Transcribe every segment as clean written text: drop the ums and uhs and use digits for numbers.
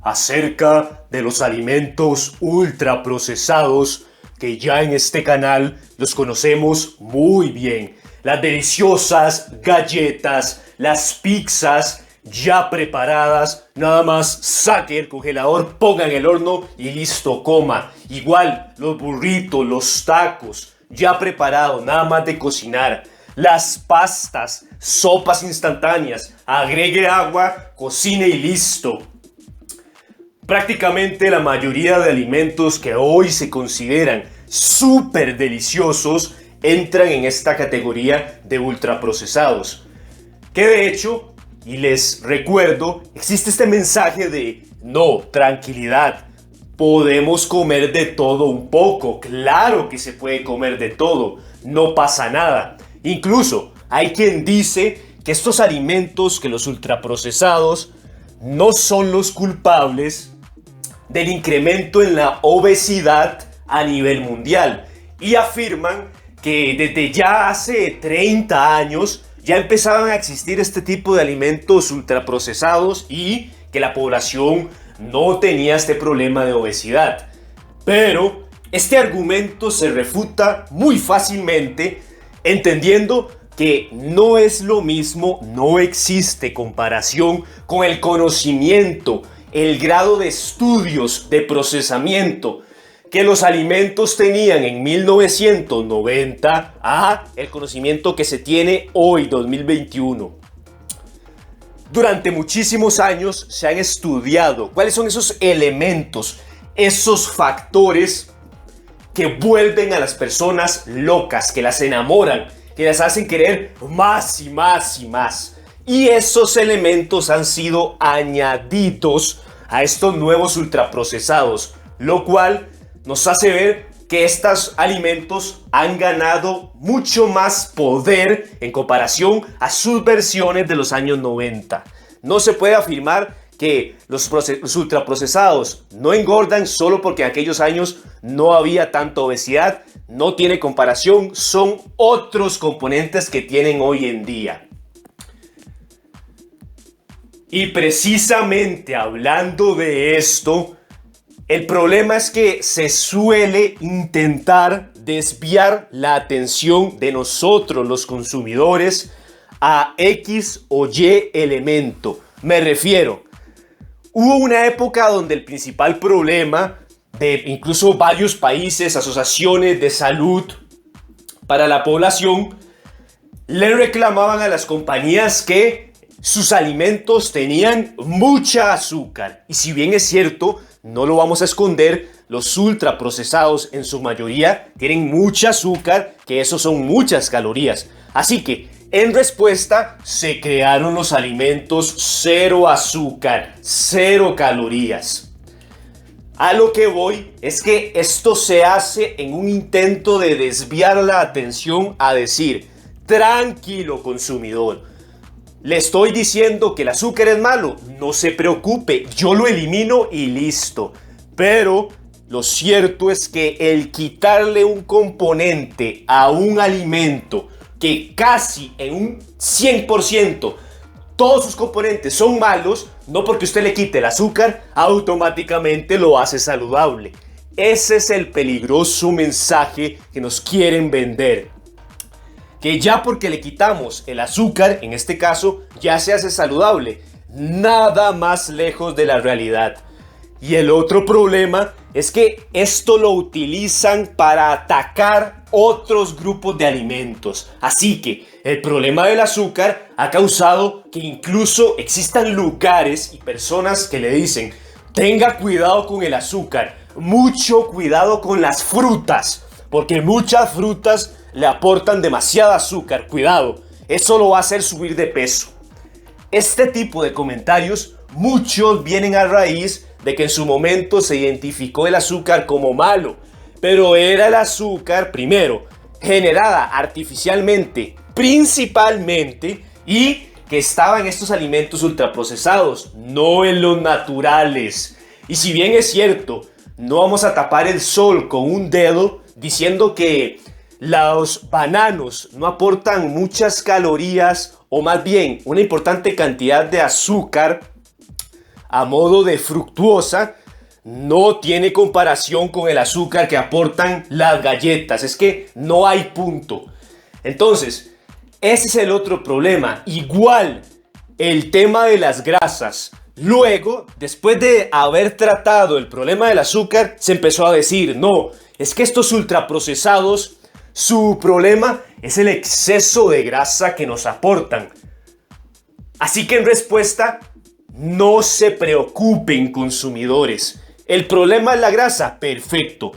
acerca de los alimentos ultraprocesados que ya en este canal los conocemos muy bien. Las deliciosas galletas, las pizzas ya preparadas, nada más saque el congelador, ponga en el horno y listo, coma. Igual los burritos, los tacos ya preparados, nada más de cocinar. Las pastas, sopas instantáneas, agregue agua, cocine y listo. Prácticamente la mayoría de alimentos que hoy se consideran súper deliciosos entran en esta categoría de ultraprocesados. Que de hecho, y les recuerdo, existe este mensaje de no, tranquilidad, podemos comer de todo un poco. Claro que se puede comer de todo, no pasa nada. Incluso hay quien dice que estos alimentos, que los ultraprocesados, no son los culpables del incremento en la obesidad a nivel mundial. Y afirman que desde ya hace 30 años ya empezaban a existir este tipo de alimentos ultraprocesados y que la población no tenía este problema de obesidad. Pero este argumento se refuta muy fácilmente, entendiendo que no es lo mismo, no existe comparación con el conocimiento, el grado de estudios de procesamiento que los alimentos tenían en 1990 a el conocimiento que se tiene hoy, 2021. Durante muchísimos años se han estudiado cuáles son esos elementos, esos factores que vuelven a las personas locas, que las enamoran, que las hacen querer más y más y más. Y esos elementos han sido añadidos a estos nuevos ultraprocesados, lo cual nos hace ver que estos alimentos han ganado mucho más poder en comparación a sus versiones de los años 90. No se puede afirmar que los ultraprocesados no engordan solo porque en aquellos años no había tanta obesidad. No tiene comparación, son otros componentes que tienen hoy en día. Y precisamente hablando de esto, el problema es que se suele intentar desviar la atención de nosotros los consumidores a X o Y elemento. Me refiero, hubo una época donde el principal problema de incluso varios países, asociaciones de salud para la población, le reclamaban a las compañías que sus alimentos tenían mucha azúcar. Y si bien es cierto, no lo vamos a esconder, los ultraprocesados en su mayoría tienen mucha azúcar, que eso son muchas calorías. Así que, en respuesta, se crearon los alimentos cero azúcar, cero calorías. A lo que voy es que esto se hace en un intento de desviar la atención a decir, tranquilo consumidor, le estoy diciendo que el azúcar es malo, no se preocupe, yo lo elimino y listo. Pero lo cierto es que el quitarle un componente a un alimento que casi en un 100% todos sus componentes son malos, no porque usted le quite el azúcar, automáticamente lo hace saludable. Ese es el peligroso mensaje que nos quieren vender. Que ya porque le quitamos el azúcar, en este caso, ya se hace saludable. Nada más lejos de la realidad. Y el otro problema es que esto lo utilizan para atacar otros grupos de alimentos. Así que el problema del azúcar ha causado que incluso existan lugares y personas que le dicen: tenga cuidado con el azúcar, mucho cuidado con las frutas, porque muchas frutas le aportan demasiado azúcar, cuidado, eso lo va a hacer subir de peso. Este tipo de comentarios, muchos vienen a raíz de que en su momento se identificó el azúcar como malo, pero era el azúcar, primero, generada artificialmente, principalmente, y que estaba en estos alimentos ultraprocesados, no en los naturales. Y si bien es cierto, no vamos a tapar el sol con un dedo diciendo que los bananos no aportan muchas calorías, o más bien una importante cantidad de azúcar a modo de fructuosa no tiene comparación con el azúcar que aportan las galletas. Es que no hay punto. Entonces, ese es el otro problema. Igual, el tema de las grasas. Luego, después de haber tratado el problema del azúcar, se empezó a decir, no, es que estos ultraprocesados, su problema es el exceso de grasa que nos aportan. Así que en respuesta, no se preocupen, consumidores. El problema es la grasa, perfecto.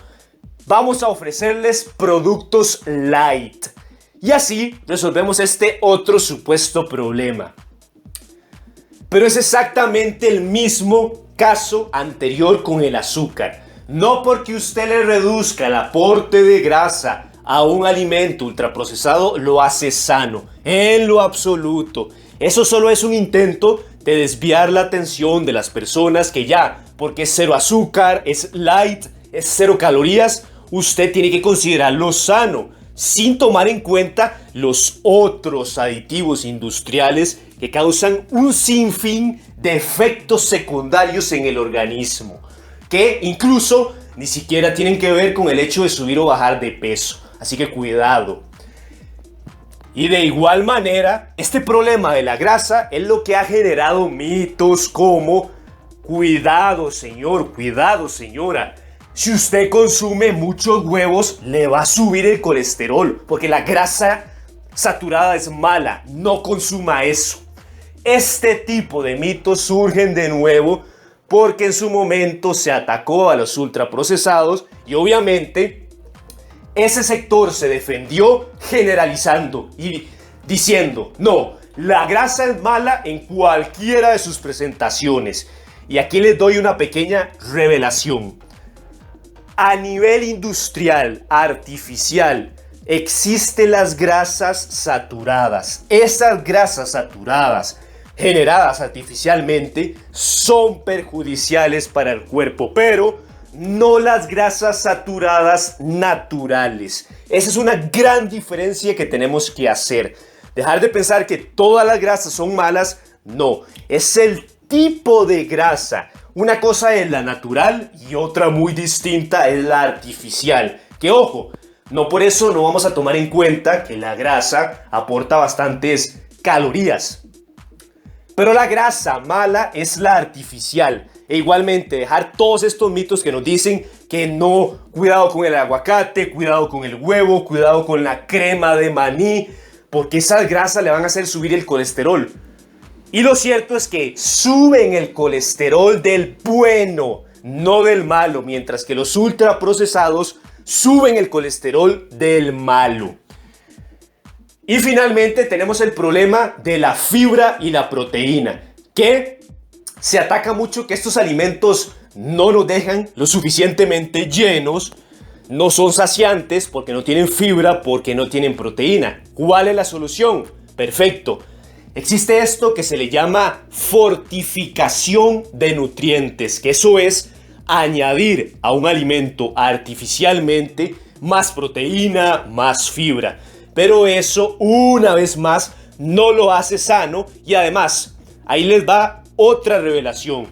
Vamos a ofrecerles productos light. Y así resolvemos este otro supuesto problema. Pero es exactamente el mismo caso anterior con el azúcar. No porque usted le reduzca el aporte de grasa a un alimento ultraprocesado lo hace sano. En lo absoluto. Eso solo es un intento de desviar la atención de las personas que ya, porque es cero azúcar, es light, es cero calorías, usted tiene que considerarlo sano, sin tomar en cuenta los otros aditivos industriales que causan un sinfín de efectos secundarios en el organismo, que incluso ni siquiera tienen que ver con el hecho de subir o bajar de peso. Así que cuidado. Y de igual manera, este problema de la grasa es lo que ha generado mitos como cuidado señor, cuidado señora. Si usted consume muchos huevos, le va a subir el colesterol, porque la grasa saturada es mala, no consuma eso. Este tipo de mitos surgen de nuevo porque en su momento se atacó a los ultraprocesados y obviamente ese sector se defendió generalizando y diciendo, no, la grasa es mala en cualquiera de sus presentaciones. Y aquí les doy una pequeña revelación. A nivel industrial, artificial, existen las grasas saturadas. Esas grasas saturadas generadas artificialmente son perjudiciales para el cuerpo, pero no las grasas saturadas naturales. Esa es una gran diferencia que tenemos que hacer. Dejar de pensar que todas las grasas son malas, no. Es el tipo de grasa. Una cosa es la natural y otra muy distinta es la artificial. Que ojo, no por eso no vamos a tomar en cuenta que la grasa aporta bastantes calorías. Pero la grasa mala es la artificial. E igualmente dejar todos estos mitos que nos dicen que no, cuidado con el aguacate, cuidado con el huevo, cuidado con la crema de maní, porque esas grasas le van a hacer subir el colesterol. Y lo cierto es que suben el colesterol del bueno, no del malo, mientras que los ultraprocesados suben el colesterol del malo. Y finalmente tenemos el problema de la fibra y la proteína, que se ataca mucho que estos alimentos no nos dejan lo suficientemente llenos, no son saciantes porque no tienen fibra, porque no tienen proteína. ¿Cuál es la solución? Perfecto. Existe esto que se le llama fortificación de nutrientes, que eso es añadir a un alimento artificialmente más proteína, más fibra. Pero eso, una vez más, no lo hace sano y además, ahí les va otra revelación.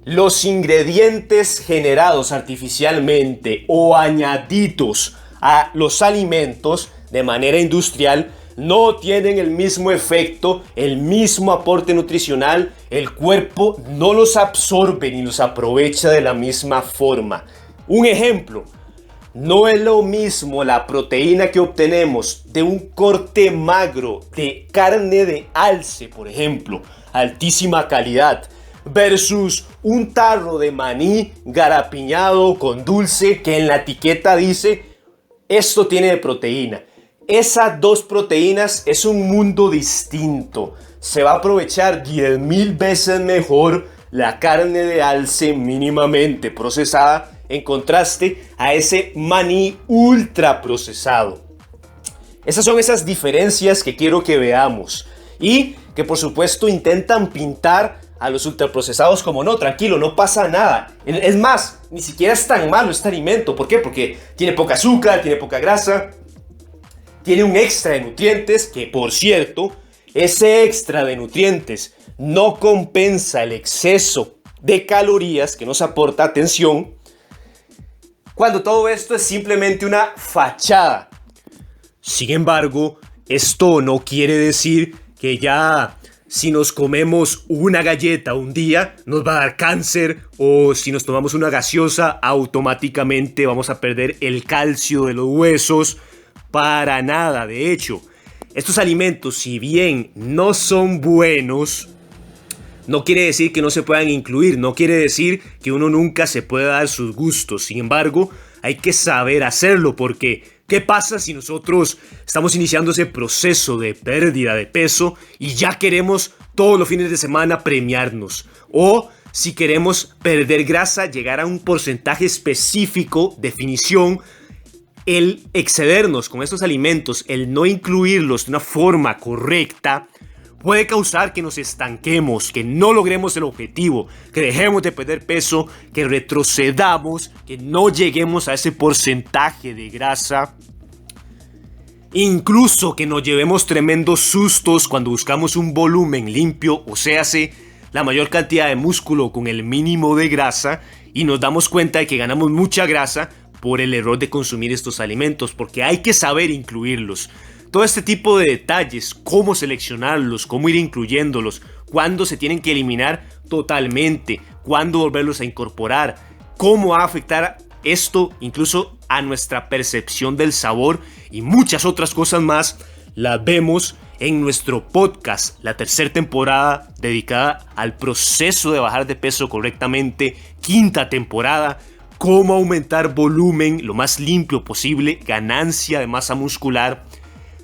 Los ingredientes generados artificialmente o añadidos a los alimentos de manera industrial no tienen el mismo efecto, el mismo aporte nutricional, el cuerpo no los absorbe ni los aprovecha de la misma forma. Un ejemplo, no es lo mismo la proteína que obtenemos de un corte magro de carne de alce, por ejemplo, altísima calidad, versus un tarro de maní garapiñado con dulce que en la etiqueta dice esto tiene de proteína. Esas dos proteínas es un mundo distinto. Se va a aprovechar 10.000 veces mejor la carne de alce mínimamente procesada en contraste a ese maní ultra procesado. Esas son esas diferencias que quiero que veamos y que por supuesto intentan pintar a los ultraprocesados como no, tranquilo, no pasa nada. Es más, ni siquiera es tan malo este alimento. ¿Por qué? Porque tiene poca azúcar, tiene poca grasa, tiene un extra de nutrientes que, por cierto, ese extra de nutrientes no compensa el exceso de calorías que nos aporta, atención, cuando todo esto es simplemente una fachada. Sin embargo, esto no quiere decir que ya si nos comemos una galleta un día nos va a dar cáncer, o si nos tomamos una gaseosa automáticamente vamos a perder el calcio de los huesos. Para nada. De hecho, estos alimentos, si bien no son buenos, no quiere decir que no se puedan incluir, no quiere decir que uno nunca se pueda dar sus gustos. Sin embargo, hay que saber hacerlo, porque ¿qué pasa si nosotros estamos iniciando ese proceso de pérdida de peso y ya queremos todos los fines de semana premiarnos? O si queremos perder grasa, llegar a un porcentaje específico, definición, el excedernos con estos alimentos, el no incluirlos de una forma correcta, puede causar que nos estanquemos, que no logremos el objetivo, que dejemos de perder peso, que retrocedamos, que no lleguemos a ese porcentaje de grasa. Incluso que nos llevemos tremendos sustos cuando buscamos un volumen limpio, o sea, la mayor cantidad de músculo con el mínimo de grasa, y nos damos cuenta de que ganamos mucha grasa por el error de consumir estos alimentos, porque hay que saber incluirlos. Todo este tipo de detalles, cómo seleccionarlos, cómo ir incluyéndolos, cuándo se tienen que eliminar totalmente, cuándo volverlos a incorporar, cómo va a afectar esto incluso a nuestra percepción del sabor y muchas otras cosas más, las vemos en nuestro podcast, la tercera temporada dedicada al proceso de bajar de peso correctamente, quinta temporada, cómo aumentar volumen lo más limpio posible, ganancia de masa muscular.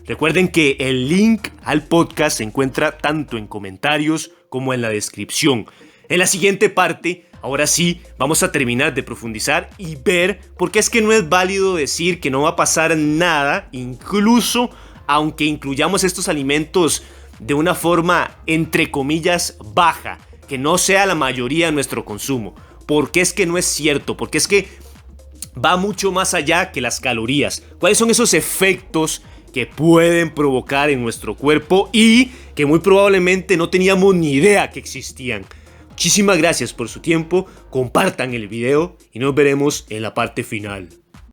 Recuerden que el link al podcast se encuentra tanto en comentarios como en la descripción. En la siguiente parte, ahora sí, vamos a terminar de profundizar y ver por qué es que no es válido decir que no va a pasar nada, incluso aunque incluyamos estos alimentos de una forma, entre comillas, baja, que no sea la mayoría de nuestro consumo. ¿Por qué es que no es cierto? Porque es que va mucho más allá que las calorías. ¿Cuáles son esos efectos que pueden provocar en nuestro cuerpo y que muy probablemente no teníamos ni idea que existían? Muchísimas gracias por su tiempo, compartan el video y nos veremos en la parte final.